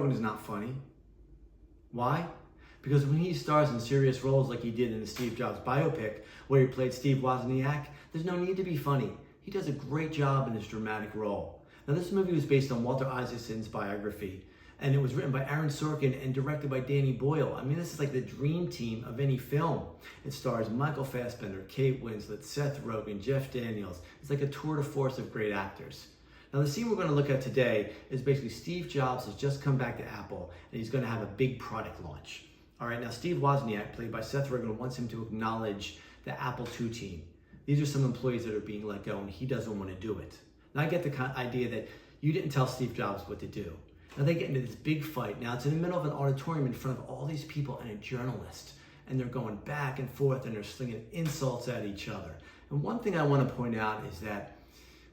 Rogen is not funny. Why? Because when he stars in serious roles like he did in the Steve Jobs Biopic, where he played Steve Wozniak, there's no need to be funny. He does a great job in this dramatic role. Now, this movie was based on Walter Isaacson's biography, and it was written by Aaron Sorkin and directed by Danny Boyle. I mean, this is like the dream team of any film. It stars Michael Fassbender, Kate Winslet, Seth Rogen, Jeff Daniels. It's like a tour de force of great actors. Now, the scene we're going to look at today is basically Steve Jobs has just come back to Apple, and he's going to have a big product launch. All right, now Steve Wozniak, played by Seth Rogen, wants him to acknowledge the Apple II team. These are some employees that are being let go, and he doesn't want to do it. Now, I get the idea that you didn't tell Steve Jobs what to do. Now, they get into this big fight. Now, it's in the middle of an auditorium in front of all these people and a journalist, and they're going back and forth, and they're slinging insults at each other. And one thing I want to point out is that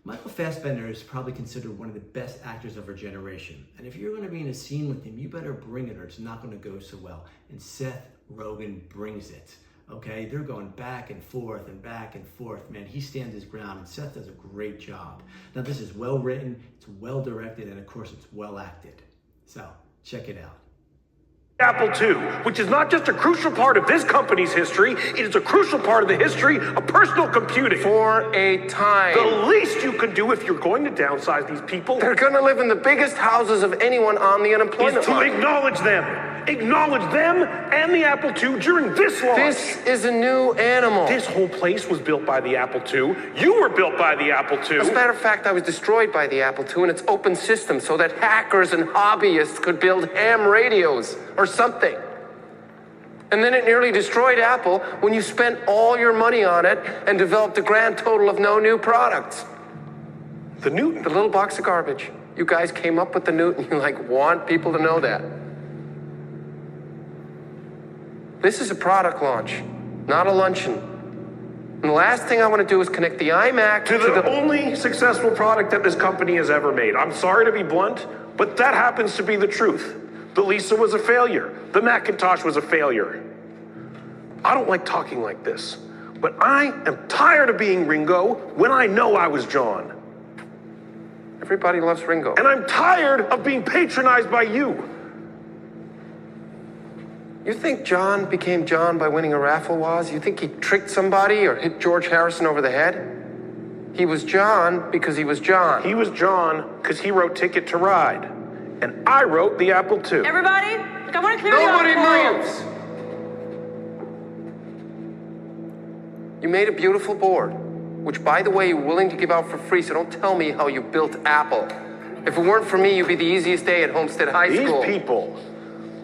Michael Fassbender is probably considered one of the best actors of our generation. And if you're going to be in a scene with him, you better bring it or it's not going to go so well. And Seth Rogen brings it. Okay, they're going back and forth and back and forth. Man, he stands his ground, and Seth does a great job. Now, this is well written, it's well directed, and of course, it's well acted. So, check it out. Apple II, which is not just a crucial part of this company's history, it is a crucial part of the history of personal computing. For a time. The least you can do if you're going to downsize these people, They're going to live in the biggest houses of anyone on the unemployment is to line. acknowledge them. Acknowledge them and the Apple II during this launch. This is a new animal. This whole place was built by the Apple II. You were built by the Apple II. As a matter of fact, I was destroyed by the Apple II and its open system so that hackers and hobbyists could build ham radios or something. And then it nearly destroyed Apple when you spent all your money on it and developed a grand total of no new products. The Newton. The little box of garbage. You guys came up with the Newton. You want people to know that. This is a product launch, not a luncheon. And the last thing I want to do is connect the iMac to the only successful product that this company has ever made. I'm sorry to be blunt, but that happens to be the truth. The Lisa was a failure. The Macintosh was a failure. I don't like talking like this, but I am tired of being Ringo when I know I was John. Everybody loves Ringo. And I'm tired of being patronized by you. You think John became John by winning a raffle, Woz? You think he tricked somebody or hit George Harrison over the head? He was John because he was John. He was John because he wrote Ticket to Ride. And I wrote the Apple II. Everybody, look, I want to clear Nobody the auditorium. moves! You made a beautiful board, which, by the way, you're willing to give out for free, so don't tell me how you built Apple. If it weren't for me, you'd be the easiest day at Homestead High School. These people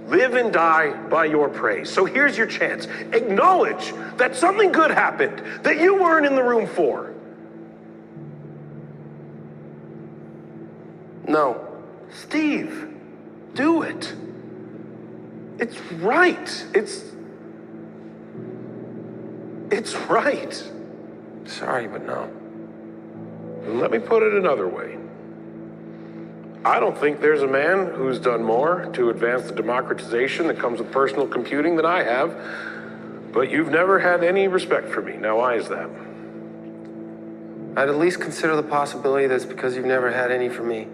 live and die by your praise. So here's your chance. Acknowledge that something good happened that you weren't in the room for. No. Steve, do it. It's right. It's right. Sorry, but no. And let me put it another way. I don't think there's a man who's done more to advance the democratization that comes with personal computing than I have, but you've never had any respect for me. Now, why is that? I'd at least consider the possibility that it's because you've never had any for me.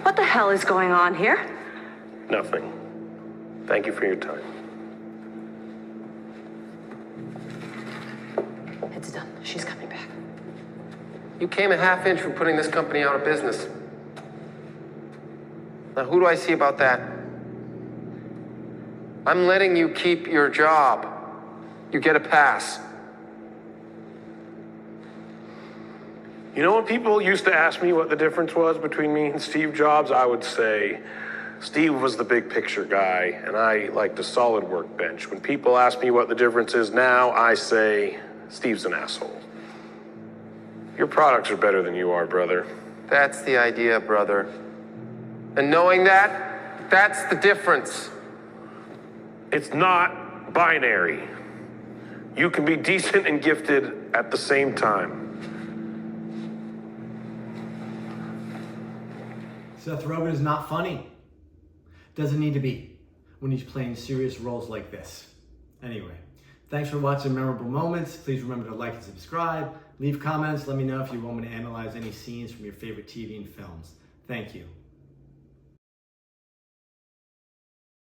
What the hell is going on here? Nothing. Thank you for your time. It's done. She's coming back. You came a half inch from putting this company out of business. Now, who do I see about that? I'm letting you keep your job. You get a pass. You know, when people used to ask me what the difference was between me and Steve Jobs, I would say Steve was the big picture guy, and I liked a solid workbench. When people ask me what the difference is now, I say Steve's an asshole. Your products are better than you are, brother. That's the idea, brother. And knowing that, that's the difference. It's not binary. You can be decent and gifted at the same time. Seth Rogen is not funny. Doesn't need to be when he's playing serious roles like this. Anyway, thanks for watching Memorable Moments. Please remember to like and subscribe. Leave comments. Let me know if you want me to analyze any scenes from your favorite TV and films. Thank you.